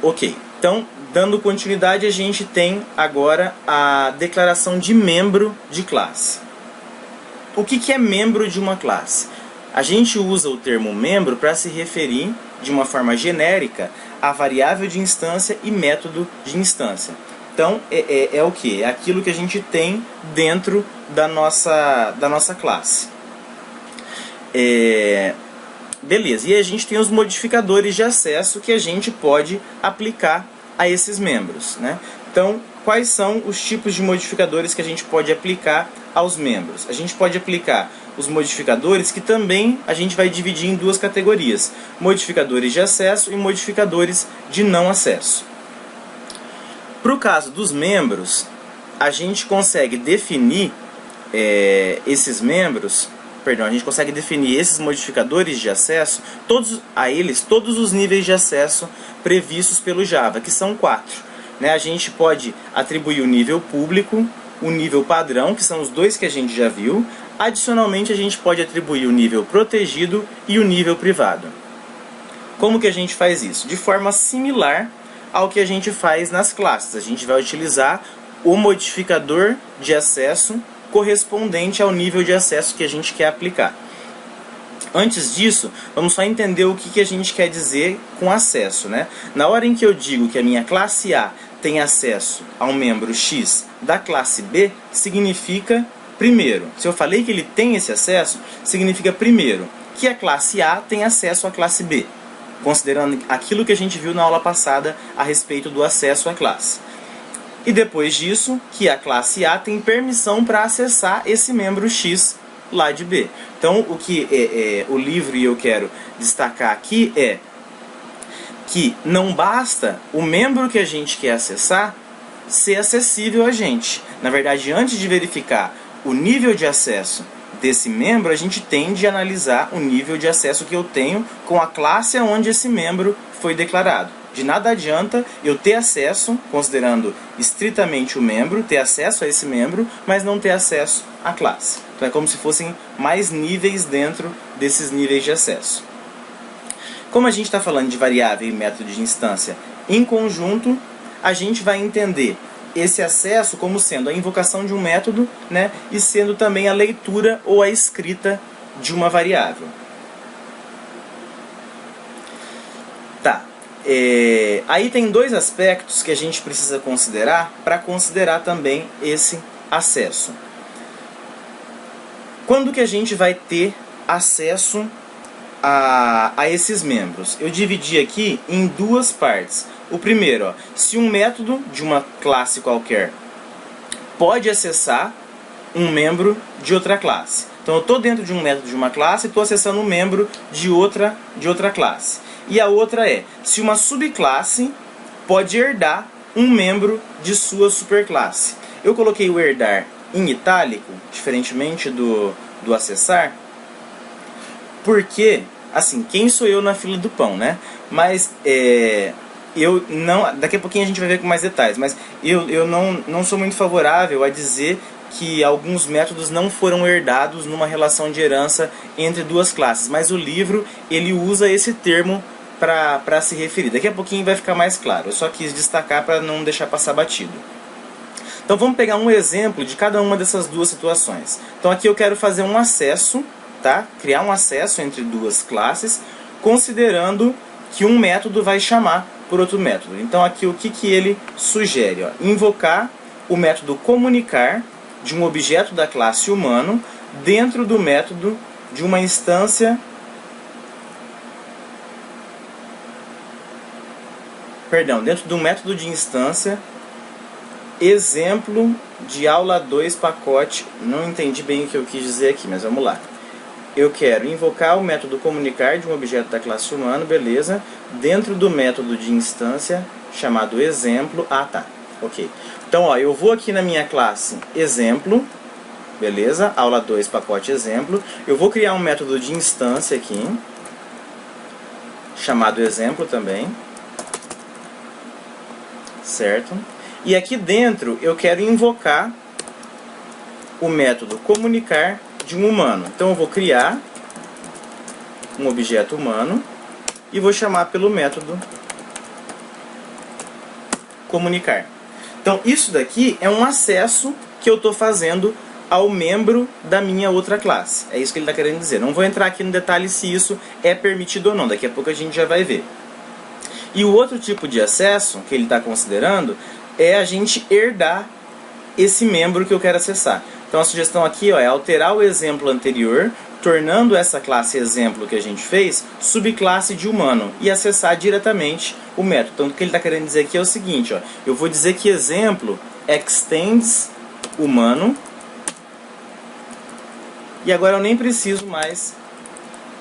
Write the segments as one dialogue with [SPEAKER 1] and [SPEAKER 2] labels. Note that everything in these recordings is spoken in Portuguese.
[SPEAKER 1] Ok, então, dando continuidade, a gente tem agora a declaração de membro de classe. O que é membro de uma classe? A gente usa o termo membro para se referir, de uma forma genérica, a variável de instância e método de instância. Então, é o que? É aquilo que a gente tem dentro da nossa classe. Beleza, e a gente tem os modificadores de acesso que a gente pode aplicar a esses membros, né? Então, quais são os tipos de modificadores que a gente pode aplicar aos membros? A gente pode aplicar os modificadores que também a gente vai dividir em duas categorias: modificadores de acesso e modificadores de não acesso. Para o caso dos membros, a gente consegue definir a gente consegue definir esses modificadores de acesso, todos os níveis de acesso previstos pelo Java, que são 4. A gente pode atribuir o nível público, o nível padrão, que são os dois que a gente já viu. Adicionalmente, a gente pode atribuir o nível protegido e o nível privado. Como que a gente faz isso? De forma similar ao que a gente faz nas classes. A gente vai utilizar o modificador de acesso correspondente ao nível de acesso que a gente quer aplicar. Antes disso, vamos só entender o que a gente quer dizer com acesso, né? Na hora em que eu digo que a minha classe A tem acesso ao membro X da classe B, significa, primeiro, se eu falei que ele tem esse acesso, significa, primeiro, que a classe A tem acesso à classe B, considerando aquilo que a gente viu na aula passada a respeito do acesso à classe. E depois disso, que a classe A tem permissão para acessar esse membro X lá de B. Então, o que o livro e eu quero destacar aqui é que não basta o membro que a gente quer acessar ser acessível a gente. Na verdade, antes de verificar o nível de acesso desse membro, a gente tem de analisar o nível de acesso que eu tenho com a classe onde esse membro foi declarado. De nada adianta eu ter acesso, considerando estritamente o membro, ter acesso a esse membro, mas não ter acesso à classe. Então é como se fossem mais níveis dentro desses níveis de acesso. Como a gente está falando de variável e método de instância em conjunto, a gente vai entender esse acesso como sendo a invocação de um método, né, e sendo também a leitura ou a escrita de uma variável. Tá. Aí tem dois aspectos que a gente precisa considerar para considerar também esse acesso. Quando que a gente vai ter acesso a esses membros? Eu dividi aqui em duas partes. O primeiro, se um método de uma classe qualquer pode acessar um membro de outra classe. Então eu estou dentro de um método de uma classe e estou acessando um membro de outra classe. E a outra é, se uma subclasse pode herdar um membro de sua superclasse. Eu coloquei o herdar em itálico, diferentemente do acessar, porque, assim, quem sou eu na fila do pão, né? Mas, eu não... Daqui a pouquinho a gente vai ver com mais detalhes, mas eu não sou muito favorável a dizer que alguns métodos não foram herdados numa relação de herança entre duas classes, mas o livro ele usa esse termo para se referir. Daqui a pouquinho vai ficar mais claro, eu só quis destacar para não deixar passar batido. Então vamos pegar um exemplo de cada uma dessas duas situações. Então aqui eu quero fazer um acesso, tá? Criar um acesso entre duas classes, considerando que um método vai chamar por outro método. Então aqui o que ele sugere? Invocar o método comunicar de um objeto da classe humano dentro do método de uma instância dentro do método de instância exemplo de aula 2 pacote. Não entendi bem o que eu quis dizer aqui, mas vamos lá. Eu quero invocar o método comunicar de um objeto da classe humano, beleza, dentro do método de instância chamado exemplo. Ah, tá, ok. Então, ó, eu vou aqui na minha classe exemplo, beleza, aula 2 pacote exemplo. Eu vou criar um método de instância aqui, chamado exemplo também, certo? E aqui dentro eu quero invocar o método comunicar de um humano. Então eu vou criar um objeto humano e vou chamar pelo método comunicar. Então isso daqui é um acesso que eu estou fazendo ao membro da minha outra classe. É isso que ele está querendo dizer. Não vou entrar aqui no detalhe se isso é permitido ou não. Daqui a pouco a gente já vai ver. E o outro tipo de acesso que ele está considerando é a gente herdar esse membro que eu quero acessar. Então a sugestão aqui, ó, é alterar o exemplo anterior, tornando essa classe exemplo que a gente fez subclasse de humano e acessar diretamente o método. Então o que ele está querendo dizer aqui é o seguinte, ó, eu vou dizer que exemplo extends humano. E agora eu nem preciso mais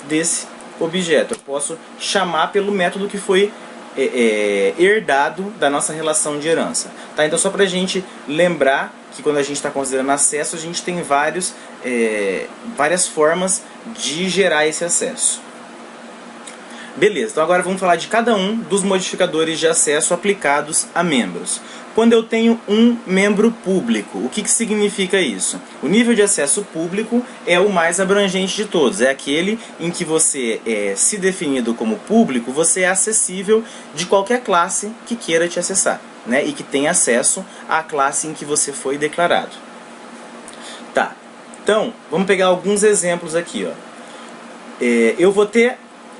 [SPEAKER 1] desse objeto. Eu posso chamar pelo método que foi herdado da nossa relação de herança. Tá? Então só para a gente lembrar que quando a gente está considerando acesso, a gente tem várias formas de gerar esse acesso. Beleza, então agora vamos falar de cada um dos modificadores de acesso aplicados a membros. Quando eu tenho um membro público, o que significa isso? O nível de acesso público é o mais abrangente de todos. É aquele em que você, se definido como público, você é acessível de qualquer classe que queira te acessar, né? E que tenha acesso à classe em que você foi declarado. Tá, então vamos pegar alguns exemplos aqui, ó.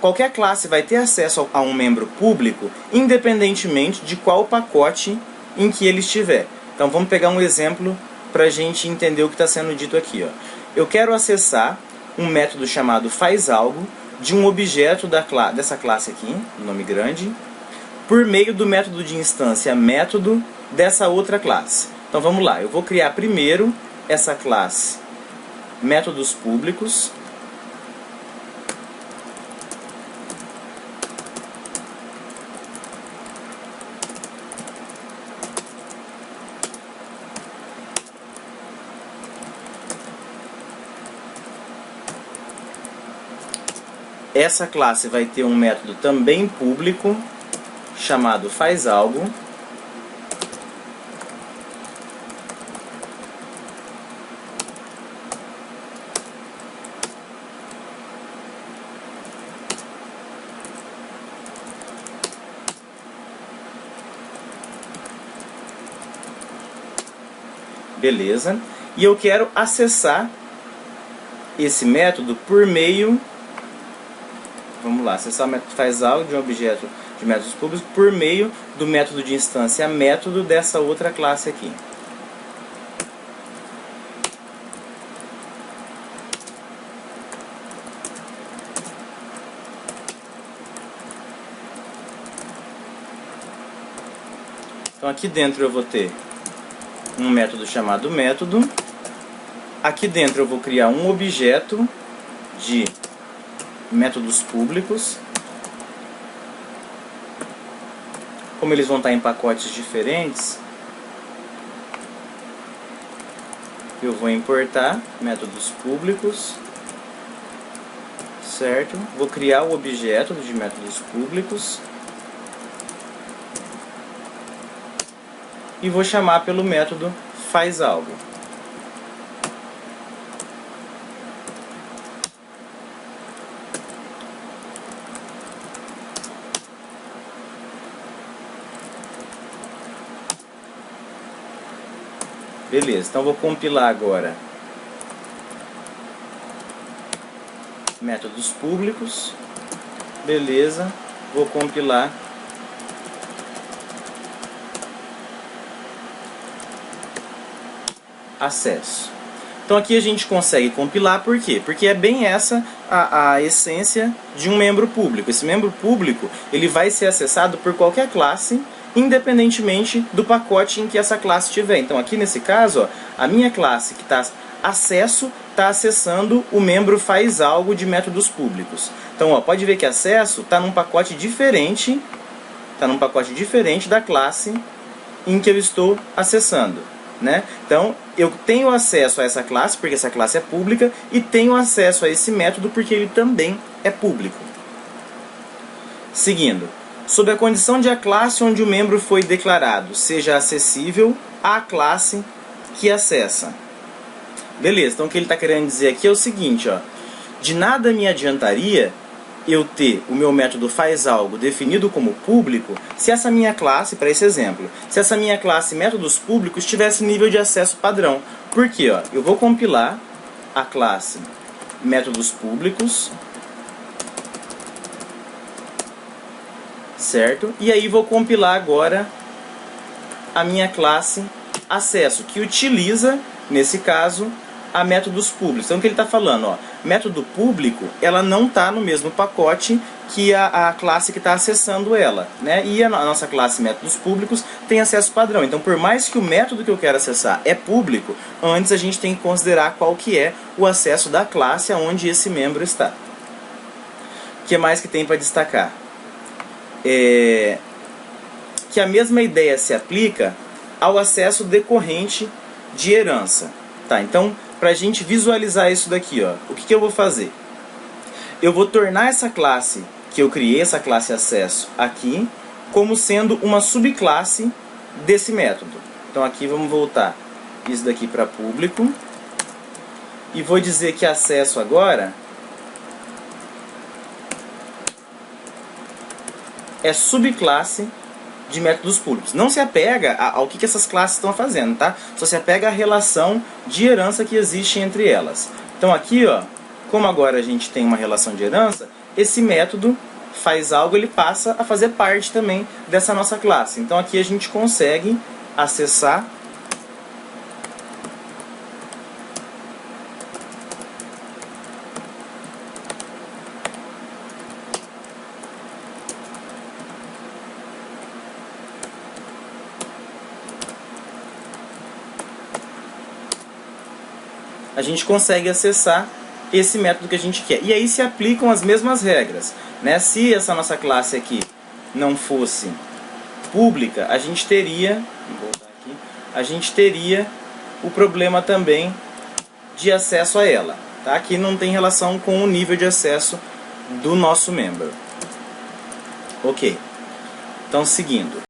[SPEAKER 1] Qualquer classe vai ter acesso a um membro público, independentemente de qual pacote em que ele estiver. Então vamos pegar um exemplo para a gente entender o que está sendo dito aqui, ó. Eu quero acessar um método chamado fazalgo de um objeto dessa classe aqui, nome grande, por meio do método de instância método dessa outra classe. Então vamos lá, eu vou criar primeiro essa classe métodos públicos. Essa classe vai ter um método também público, chamado fazalgo. Beleza. E eu quero acessar esse método por meio... Vamos lá, acessar o método fazalgo de um objeto de métodos públicos por meio do método de instância método dessa outra classe aqui. Então aqui dentro eu vou ter um método chamado método. Aqui dentro eu vou criar um objeto de métodos públicos. Como eles vão estar em pacotes diferentes, eu vou importar métodos públicos, certo? Vou criar o objeto de métodos públicos e vou chamar pelo método fazalgo. Beleza, então vou compilar agora métodos públicos. Beleza, vou compilar acesso. Então aqui a gente consegue compilar, por quê? Porque é bem essa a essência de um membro público. Esse membro público ele vai ser acessado por qualquer classe, independentemente do pacote em que essa classe estiver. Então aqui nesse caso, ó, a minha classe que está acesso está acessando o membro fazalgo de métodos públicos. Então ó, pode ver que acesso está num pacote diferente, da classe em que eu estou acessando, né? Então eu tenho acesso a essa classe porque essa classe é pública e tenho acesso a esse método porque ele também é público. Seguindo. Sob a condição de a classe onde o membro foi declarado seja acessível à classe que acessa. Beleza, então o que ele está querendo dizer aqui é o seguinte, ó, de nada me adiantaria eu ter o meu método faz algo definido como público se essa minha classe, para esse exemplo, se essa minha classe métodos públicos tivesse nível de acesso padrão. Por quê? Ó, eu vou compilar a classe métodos públicos, certo? E aí vou compilar agora a minha classe acesso, que utiliza, nesse caso, a métodos públicos. Então o que ele está falando? Ó, método público, ela não está no mesmo pacote que a classe que está acessando ela, né? E a nossa classe métodos públicos tem acesso padrão. Então por mais que o método que eu quero acessar é público, antes a gente tem que considerar qual que é o acesso da classe aonde esse membro está. O que mais que tem para destacar? Que a mesma ideia se aplica ao acesso decorrente de herança. Tá, então, para a gente visualizar isso daqui, ó, o que eu vou fazer? Eu vou tornar essa classe que eu criei, essa classe acesso aqui, como sendo uma subclasse desse método. Então aqui vamos voltar isso daqui para público. E vou dizer que acesso agora é subclasse de métodos públicos. Não se apega ao que essas classes estão fazendo, tá? Só se apega à relação de herança que existe entre elas. Então aqui, ó, como agora a gente tem uma relação de herança, esse método faz algo, ele passa a fazer parte também dessa nossa classe. Então aqui a gente consegue acessar esse método que a gente quer. E aí se aplicam as mesmas regras, né? Se essa nossa classe aqui não fosse pública, a gente teria, vou voltar aqui, a gente teria o problema também de acesso a ela, tá? Que não tem relação com o nível de acesso do nosso membro. Ok. Então, seguindo.